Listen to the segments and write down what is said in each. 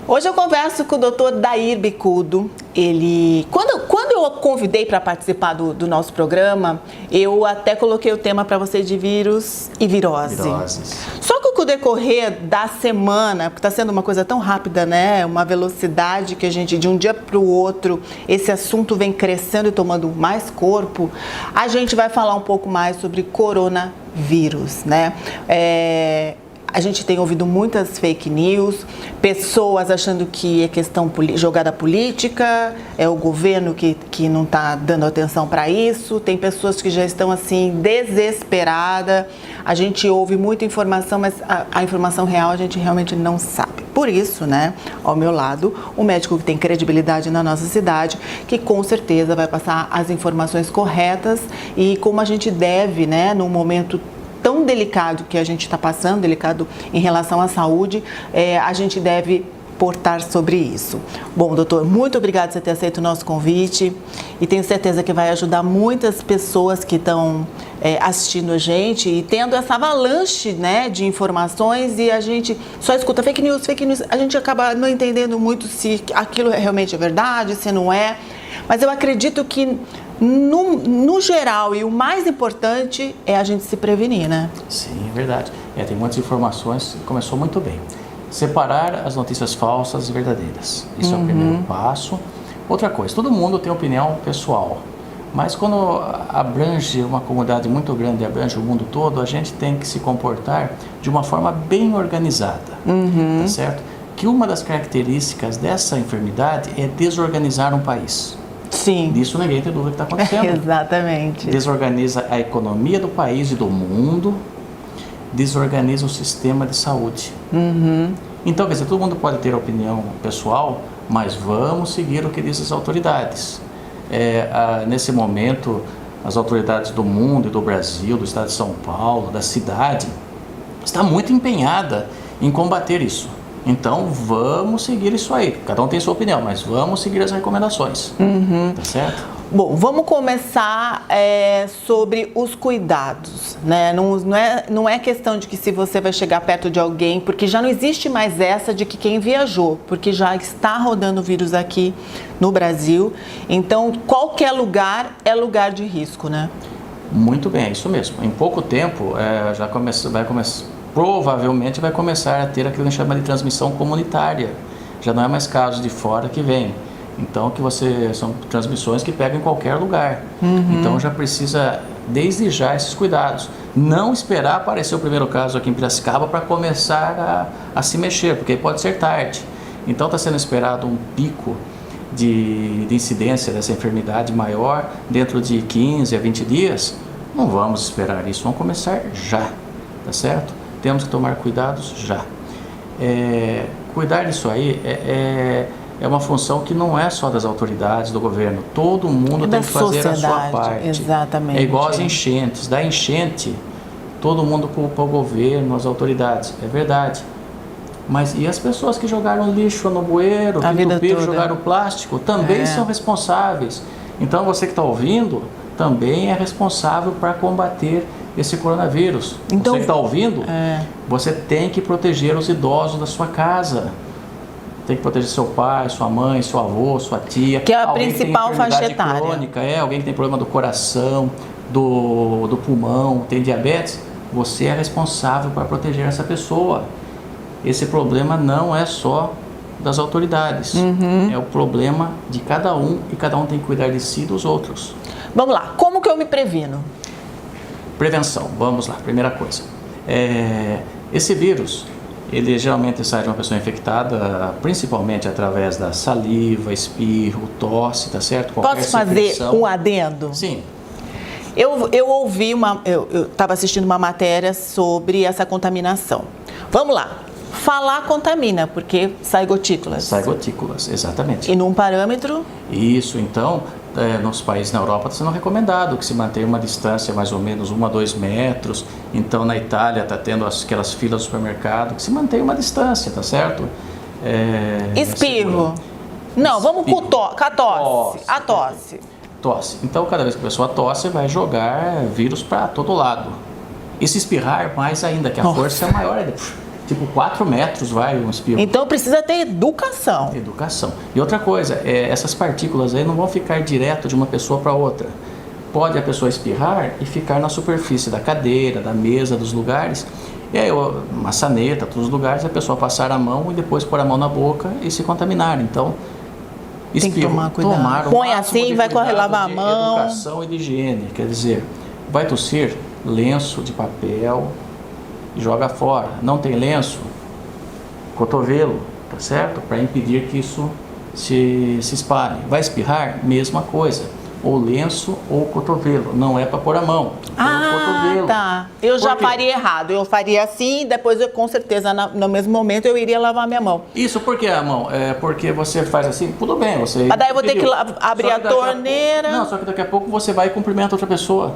Hoje eu converso com o Dr. Dair Bicudo. Quando eu o convidei para participar do nosso programa, eu até coloquei o tema para você de vírus e virose. Só que com o decorrer da semana, porque está sendo uma coisa tão rápida, né? Uma velocidade que a gente, de um dia para o outro, esse assunto vem crescendo e tomando mais corpo, a gente vai falar um pouco mais sobre coronavírus, né? A gente tem ouvido muitas fake news, pessoas achando que é questão jogada política, é o governo que não está dando atenção para isso, tem pessoas que já estão assim desesperadas, a gente ouve muita informação, mas a informação real a gente realmente não sabe. Por isso, né, ao meu lado, o médico que tem credibilidade na nossa cidade, que com certeza vai passar as informações corretas e como a gente deve, né, num momento tão delicado que a gente está passando, delicado em relação à saúde, a gente deve portar sobre isso. Bom, doutor, muito obrigada por você ter aceito o nosso convite e tenho certeza que vai ajudar muitas pessoas que estão assistindo a gente e tendo essa avalanche, né, de informações e a gente só escuta fake news, a gente acaba não entendendo muito se aquilo realmente é verdade, se não é, mas eu acredito que no geral, e o mais importante é a gente se prevenir, né? Sim, é verdade. Tem muitas informações, começou muito bem. Separar as notícias falsas e verdadeiras. Isso é o primeiro passo. Outra coisa, todo mundo tem opinião pessoal, mas quando abrange uma comunidade muito grande, abrange o mundo todo, a gente tem que se comportar de uma forma bem organizada, tá certo? Que uma das características dessa enfermidade é desorganizar um país. Sim. Disso ninguém tem dúvida que está acontecendo. Exatamente. Desorganiza a economia do país e do mundo, desorganiza o sistema de saúde. Então, quer dizer, todo mundo pode ter opinião pessoal, mas vamos seguir o que dizem as autoridades. Nesse momento, as autoridades do mundo e do Brasil, do estado de São Paulo, da cidade, estão muito empenhadas em combater isso. Então, vamos seguir isso aí. Cada um tem sua opinião, mas vamos seguir as recomendações. Tá certo? Bom, vamos começar sobre os cuidados, né? Não é questão de que se você vai chegar perto de alguém, porque já não existe mais essa de que quem viajou, porque já está rodando o vírus aqui no Brasil. Então, qualquer lugar é lugar de risco, né? Muito bem, é isso mesmo. Em pouco tempo, provavelmente vai começar a ter aquilo que a gente chama de transmissão comunitária. Já não é mais casos de fora que vem. Então, são transmissões que pegam em qualquer lugar. Então, já precisa, desde já, esses cuidados. Não esperar aparecer o primeiro caso aqui em Piracicaba para começar a se mexer, porque pode ser tarde. Então, está sendo esperado um pico de incidência dessa enfermidade maior dentro de 15 a 20 dias. Não vamos esperar isso, vamos começar já, tá certo? Temos que tomar cuidados já. Cuidar disso aí é uma função que não é só das autoridades, do governo. Todo mundo tem que fazer a sua parte. Exatamente. É igual às enchentes. Da enchente, todo mundo culpa o governo, as autoridades. É verdade. Mas e as pessoas que jogaram lixo no bueiro, que entupiram, jogaram plástico, também são responsáveis. Então você que está ouvindo, também é responsável para combater esse coronavírus. Então, você que está ouvindo, você tem que proteger os idosos da sua casa. Tem que proteger seu pai, sua mãe, seu avô, sua tia. Que é a principal faixa etária. Crônica, alguém que tem problema do coração, do pulmão, tem diabetes. Você é responsável para proteger essa pessoa. Esse problema não é só das autoridades. É o problema de cada um e cada um tem que cuidar de si e dos outros. Vamos lá, como que eu me previno? Prevenção, vamos lá, primeira coisa. Esse vírus, ele geralmente sai de uma pessoa infectada, principalmente através da saliva, espirro, tosse, tá certo? Posso fazer um adendo? Sim. Eu ouvi eu estava assistindo uma matéria sobre essa contaminação. Vamos lá. Falar contamina, porque sai gotículas. Sai gotículas, exatamente. E num parâmetro? Isso, então, nos países na Europa está sendo recomendado que se mantenha uma distância mais ou menos 1 a 2 metros. Então, na Itália está tendo aquelas filas do supermercado, que se mantenha uma distância, tá certo? Espirro. Não, vamos com a tosse. A tosse. Tosse. Então, cada vez que a pessoa tosse, vai jogar vírus para todo lado. E se espirrar, mais ainda, que a força é maior. tipo 4 metros vai um espirro. Então precisa ter educação. Educação. E outra coisa, essas partículas aí não vão ficar direto de uma pessoa para outra. Pode a pessoa espirrar e ficar na superfície da cadeira, da mesa, dos lugares. E aí, maçaneta, todos os lugares, a pessoa passar a mão e depois pôr a mão na boca e se contaminar. Então, tem que tomar cuidado. Põe assim, vai correr lavar a mão. Educação e de higiene. Quer dizer, vai tossir, lenço de papel e joga fora. Não tem lenço, cotovelo, tá certo? Para impedir que isso se espalhe. Vai espirrar, mesma coisa. Ou lenço ou cotovelo. Não é para pôr a mão. Cotovelo. Tá. Eu já faria errado. Eu faria assim, depois eu com certeza no mesmo momento eu iria lavar minha mão. Isso porque a mão? É porque você faz assim, tudo bem. Você mas daí eu vou ter que abrir a torneira. Não, só que daqui a pouco você vai e cumprimenta outra pessoa.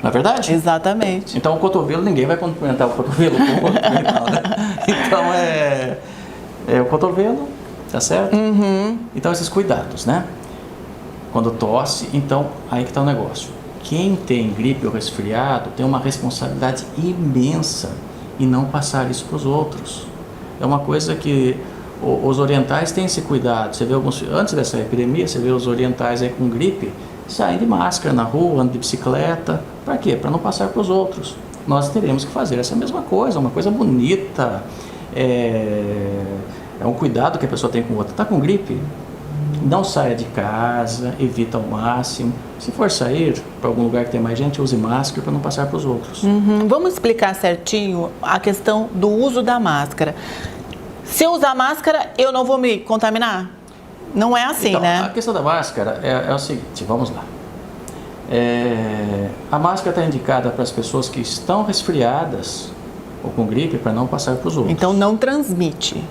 Não é verdade? Exatamente. Então o cotovelo, ninguém vai cumprimentar o cotovelo com o outro. Então é o cotovelo, tá certo? Uhum. Então esses cuidados, né? Quando tosse, então aí que está o negócio. Quem tem gripe ou resfriado tem uma responsabilidade imensa em não passar isso para os outros. É uma coisa que os orientais têm esse cuidado. Você vê antes dessa epidemia, você vê os orientais aí com gripe saem de máscara na rua, andam de bicicleta. Para quê? Para não passar para os outros. Nós teremos que fazer essa mesma coisa, uma coisa bonita. É um cuidado que a pessoa tem com o outro. Está com gripe? Não saia de casa, evita ao máximo. Se for sair para algum lugar que tem mais gente, use máscara para não passar para os outros. Uhum. Vamos explicar certinho a questão do uso da máscara. Se eu usar máscara, eu não vou me contaminar? Não é assim, então, né? A questão da máscara é o seguinte, vamos lá. A máscara está indicada para as pessoas que estão resfriadas ou com gripe para não passar para os outros. Então não transmite.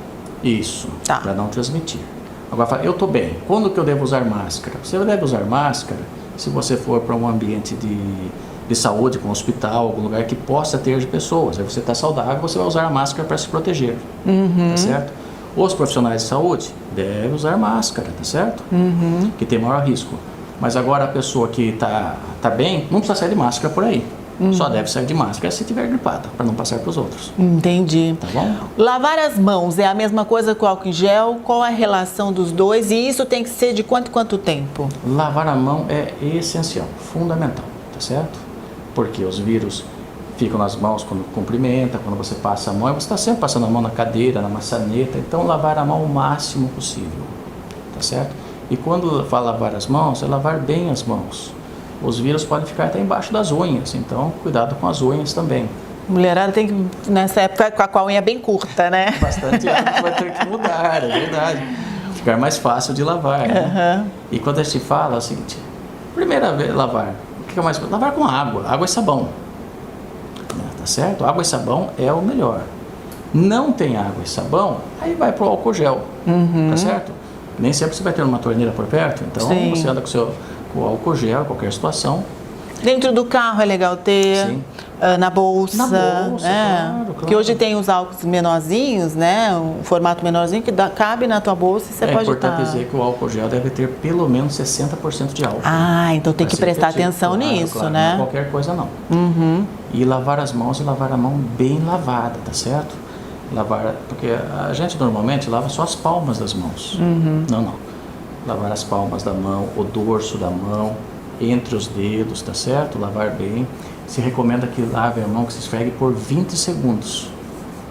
Isso, tá. Para não transmitir. Agora, eu estou bem. Quando que eu devo usar máscara? Você deve usar máscara se você for para um ambiente de saúde, como um hospital, algum lugar que possa ter pessoas. Aí você está saudável, você vai usar a máscara para se proteger. Uhum. Tá certo? Os profissionais de saúde devem usar máscara, tá certo? Uhum. Que tem maior risco. Mas agora a pessoa que está bem, não precisa sair de máscara por aí. Só deve sair de máscara se estiver gripada, para não passar para os outros. Entendi. Tá bom? Lavar as mãos é a mesma coisa que o álcool em gel? Qual a relação dos dois? E isso tem que ser de quanto tempo? Lavar a mão é essencial, fundamental, tá certo? Porque os vírus ficam nas mãos quando cumprimenta, quando você passa a mão, você está sempre passando a mão na cadeira, na maçaneta, então lavar a mão o máximo possível, tá certo? E quando fala lavar as mãos, é lavar bem as mãos. Os vírus podem ficar até embaixo das unhas, então cuidado com as unhas também. Mulherada tem que, nessa época, com a unha bem curta, né? Bastante hábito vai ter que mudar, é verdade. Ficar mais fácil de lavar, né? E quando a gente fala, é o seguinte, primeira vez lavar, o que é mais? Lavar com água e sabão. Tá certo? Água e sabão é o melhor. Não tem água e sabão, aí vai pro álcool gel, tá certo? Nem sempre você vai ter uma torneira por perto, então Sim. você anda com o álcool gel, qualquer situação. Dentro do carro é legal ter, Sim. Na bolsa, claro. Porque hoje tem os álcools menorzinhos, né? Um formato menorzinho que cabe na tua bolsa e você pode estar... É importante dizer que o álcool gel deve ter pelo menos 60% de álcool. Ah, então tem que prestar efetivo. atenção nisso, né? Não é qualquer coisa não. Uhum. E lavar as mãos e lavar a mão bem lavada, tá certo? Porque a gente normalmente lava só as palmas das mãos. Não. Lavar as palmas da mão, o dorso da mão, entre os dedos, tá certo? Lavar bem. Se recomenda que lave a mão, que se esfregue por 20 segundos.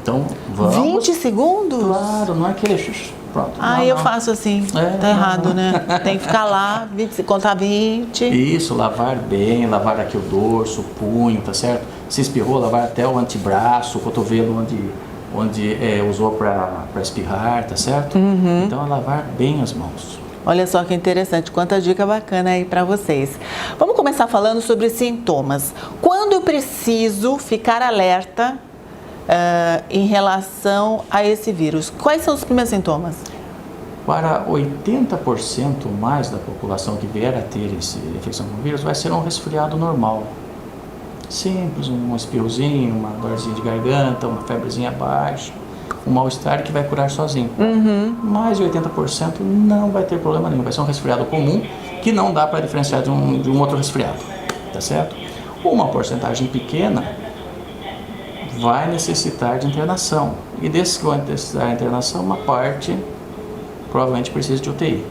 Então, vamos... 20 segundos? Claro, não é aquele... Pronto. Eu faço assim, tá errado, né? Tem que ficar lá, contar 20. Isso, lavar bem, lavar aqui o dorso, o punho, tá certo? Se espirrou, lavar até o antebraço, o cotovelo onde usou para espirrar, tá certo? Então, é lavar bem as mãos. Olha só que interessante, quanta dica bacana aí para vocês. Vamos começar falando sobre sintomas. Quando eu preciso ficar alerta em relação a esse vírus? Quais são os primeiros sintomas? Para 80% mais da população que vier a ter essa infecção com vírus, vai ser um resfriado normal. Simples, um espirrozinho, uma dorzinha de garganta, uma febrezinha baixa, um mal-estar que vai curar sozinho. Mais de 80% não vai ter problema nenhum, vai ser um resfriado comum que não dá para diferenciar de um outro resfriado, tá certo? Uma porcentagem pequena vai necessitar de internação. E desses que vão necessitar de internação, uma parte provavelmente precisa de UTI.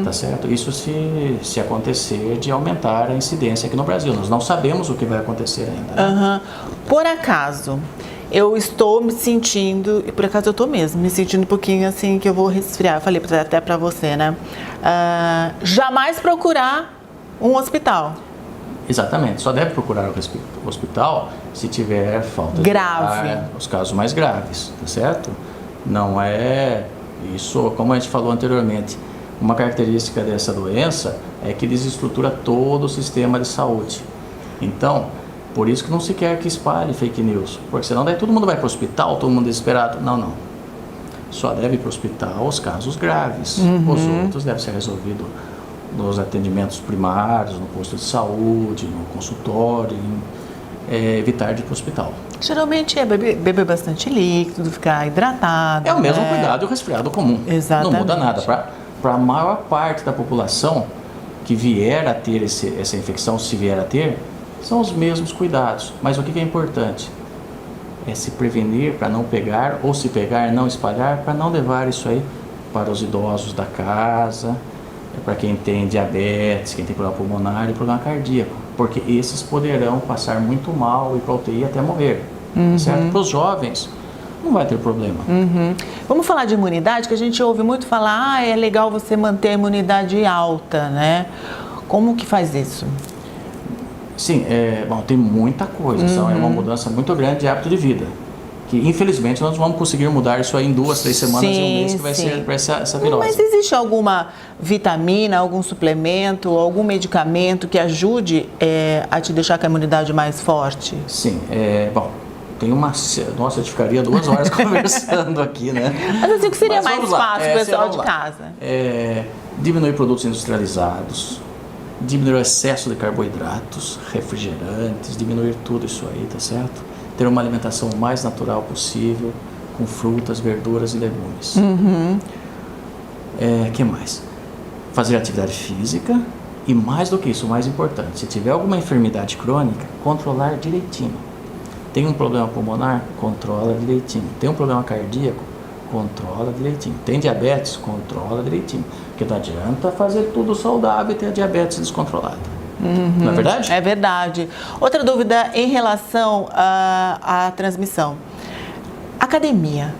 Tá certo? Isso se acontecer de aumentar a incidência aqui no Brasil. Nós não sabemos o que vai acontecer ainda. Né? Por acaso, eu estou me sentindo, e por acaso eu estou mesmo, me sentindo um pouquinho assim que eu vou resfriar. Eu falei até para você, né? Jamais procurar um hospital. Exatamente, só deve procurar o hospital se tiver falta grave. De ar, os casos mais graves, tá certo? Não é isso, como a gente falou anteriormente, uma característica dessa doença é que desestrutura todo o sistema de saúde. Então, por isso que não se quer que espalhe fake news, porque senão daí todo mundo vai para o hospital, todo mundo desesperado. Não. Só deve ir para o hospital os casos graves. Os outros devem ser resolvidos nos atendimentos primários, no posto de saúde, no consultório, evitar de ir para o hospital. Geralmente é beber bastante líquido, ficar hidratado. É o mesmo cuidado do resfriado comum. Exatamente. Não muda nada. Para a maior parte da população que vier a ter essa infecção, se vier a ter, são os mesmos cuidados. Mas o que é importante? É se prevenir para não pegar, ou se pegar, não espalhar, para não levar isso aí para os idosos da casa, para quem tem diabetes, quem tem problema pulmonar e problema cardíaco, porque esses poderão passar muito mal e para a UTI até morrer, certo? Para os jovens não vai ter problema. Vamos falar de imunidade, que a gente ouve muito falar, é legal você manter a imunidade alta, né? Como que faz isso? Sim, tem muita coisa, é uma mudança muito grande de hábito de vida. Que infelizmente nós vamos conseguir mudar isso aí em 2, 3 semanas e um mês que vai ser para essa virose. Mas existe alguma vitamina, algum suplemento, algum medicamento que ajude a te deixar com a imunidade mais forte? Sim, tem uma... Nossa, eu ficaria 2 horas conversando aqui, né? Mas assim, o que seria mais fácil para o pessoal de casa? Diminuir produtos industrializados, diminuir o excesso de carboidratos, refrigerantes, diminuir tudo isso aí, tá certo? Ter uma alimentação o mais natural possível, com frutas, verduras e legumes. Que mais? Fazer atividade física e, mais do que isso, o mais importante, se tiver alguma enfermidade crônica, controlar direitinho. Tem um problema pulmonar? Controla direitinho. Tem um problema cardíaco? Controla direitinho. Tem diabetes? Controla direitinho. Porque não adianta fazer tudo saudável e ter a diabetes descontrolada. Não é verdade? É verdade. Outra dúvida em relação à transmissão. Academia.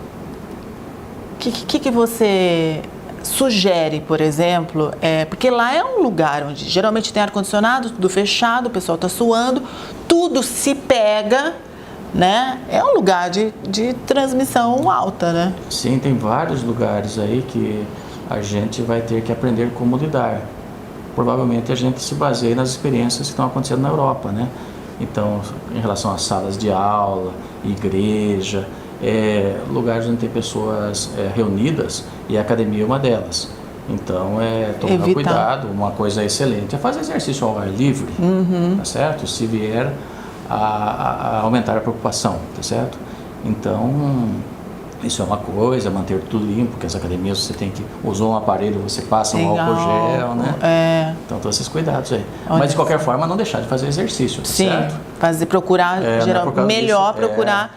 O que você sugere, por exemplo? Porque lá é um lugar onde geralmente tem ar-condicionado, tudo fechado, o pessoal está suando, tudo se pega, né? É um lugar de transmissão alta, né? Sim, tem vários lugares aí que a gente vai ter que aprender como lidar. Provavelmente a gente se baseia nas experiências que estão acontecendo na Europa, né? Então, em relação às salas de aula, igreja, lugares onde tem pessoas reunidas, e a academia é uma delas. Então, tomar cuidado. Uma coisa excelente é fazer exercício ao ar livre, tá certo? Se vier a aumentar a preocupação, tá certo? Então, isso é uma coisa, manter tudo limpo, porque as academias você tem que usar um aparelho, você passa um álcool gel, né? Então, todos esses cuidados aí. Mas, de qualquer forma, não deixar de fazer exercício, tá certo? Procurar, melhor procurar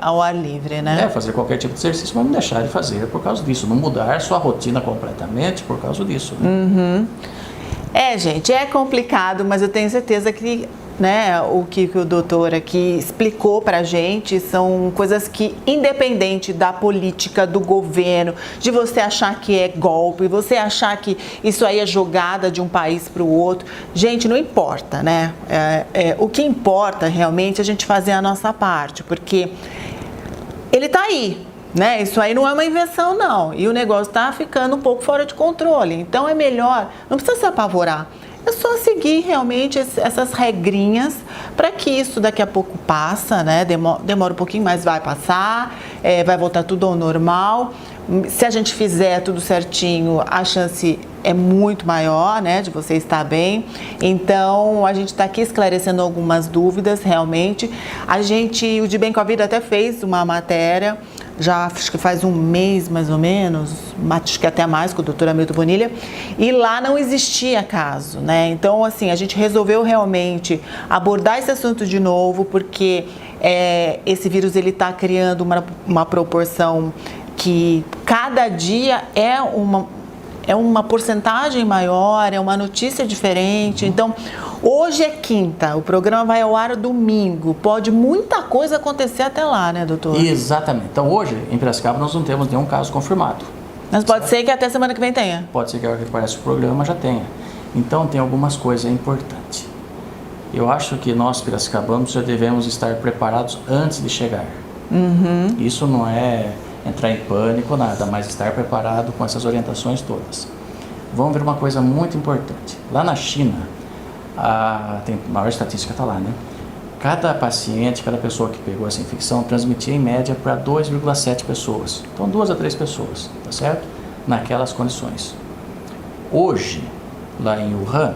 ao ar livre, né? Fazer qualquer tipo de exercício, mas não deixar de fazer por causa disso. Não mudar sua rotina completamente por causa disso. Né? Gente, é complicado, mas eu tenho certeza que o que o doutor aqui explicou pra gente são coisas que, independente da política do governo, de você achar que é golpe, você achar que isso aí é jogada de um país para o outro, gente, não importa, né? O que importa realmente é a gente fazer a nossa parte, porque ele tá aí, né? Isso aí não é uma invenção, não, e o negócio está ficando um pouco fora de controle, então é melhor, não precisa se apavorar. É só seguir realmente essas regrinhas para que isso daqui a pouco passa, né? Demora um pouquinho, mas vai passar, vai voltar tudo ao normal. Se a gente fizer tudo certinho, a chance é muito maior, né, de você estar bem. Então, a gente está aqui esclarecendo algumas dúvidas, realmente. O De Bem com a Vida até fez uma matéria, já acho que faz um mês mais ou menos, acho que até mais, com o doutor Hamilton Bonilha, e lá não existia caso, né? Então, assim, a gente resolveu realmente abordar esse assunto de novo, porque esse vírus ele está criando uma proporção que cada dia é uma porcentagem maior, é uma notícia diferente. Então, hoje é quinta, o programa vai ao ar domingo. Pode muita coisa acontecer até lá, né, doutor? Exatamente. Então, hoje, em Piracicaba, nós não temos nenhum caso confirmado. Mas pode ser que até semana que vem tenha. Pode ser que a hora que aparece o programa já tenha. Então, tem algumas coisas importantes. Eu acho que nós, piracicabanos, já devemos estar preparados antes de chegar. Isso não é entrar em pânico, nada, mas estar preparado com essas orientações todas. Vamos ver uma coisa muito importante. Lá na China, tem a maior estatística está lá, né? Cada paciente, cada pessoa que pegou essa infecção transmitia em média para 2,7 pessoas. Então 2 a 3 pessoas, tá certo? Naquelas condições. Hoje, lá em Wuhan,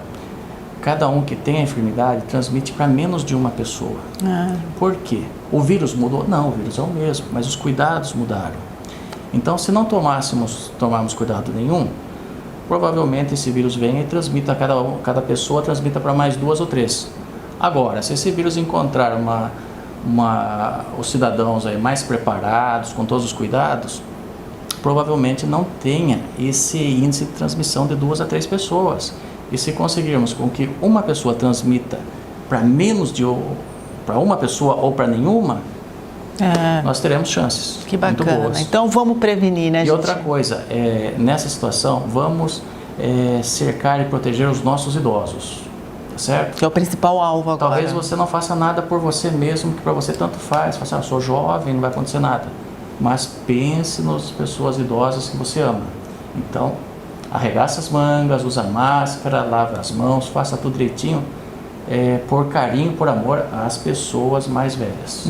cada um que tem a enfermidade transmite para menos de uma pessoa. Por quê? O vírus mudou? Não, o vírus é o mesmo, mas os cuidados mudaram. Então, se não tomarmos cuidado nenhum, provavelmente esse vírus vem e transmita, cada pessoa transmita para mais 2 ou 3. Agora, se esse vírus encontrar os cidadãos aí mais preparados, com todos os cuidados, provavelmente não tenha esse índice de transmissão de 2 a 3 pessoas. E se conseguirmos com que uma pessoa transmita para para uma pessoa ou para nenhuma, nós teremos chances. Que bacana. Muito boas. Então vamos prevenir, né, gente? E outra coisa, nessa situação, vamos cercar e proteger os nossos idosos, tá certo? Que é o principal alvo agora. Talvez você não faça nada por você mesmo, que para você tanto faz. Fala assim, eu sou jovem, não vai acontecer nada. Mas pense nas pessoas idosas que você ama. Então, arregaça as mangas, usa máscara, lava as mãos, faça tudo direitinho, por carinho, por amor às pessoas mais velhas.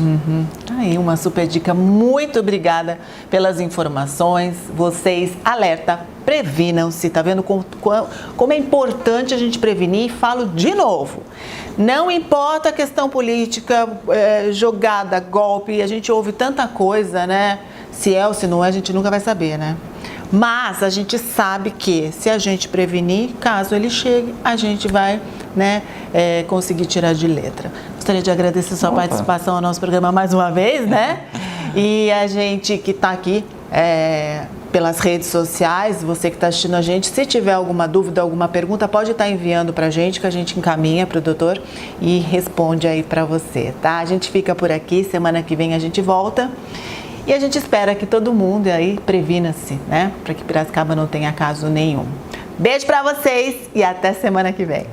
Aí, uma super dica. Muito obrigada pelas informações. Vocês, alerta, previnam-se. Tá vendo como é importante a gente prevenir? E falo de novo. Não importa a questão política, jogada, golpe, a gente ouve tanta coisa, né? Se é ou se não é, a gente nunca vai saber, né? Mas a gente sabe que se a gente prevenir, caso ele chegue, a gente vai, né, conseguir tirar de letra. Gostaria de agradecer a sua participação no nosso programa mais uma vez, né? E a gente que está aqui pelas redes sociais, você que está assistindo a gente, se tiver alguma dúvida, alguma pergunta, pode estar enviando para a gente, que a gente encaminha para o doutor e responde aí para você, tá? A gente fica por aqui, semana que vem a gente volta. E a gente espera que todo mundo aí previna-se, né? Para que Piracicaba não tenha caso nenhum. Beijo para vocês e até semana que vem.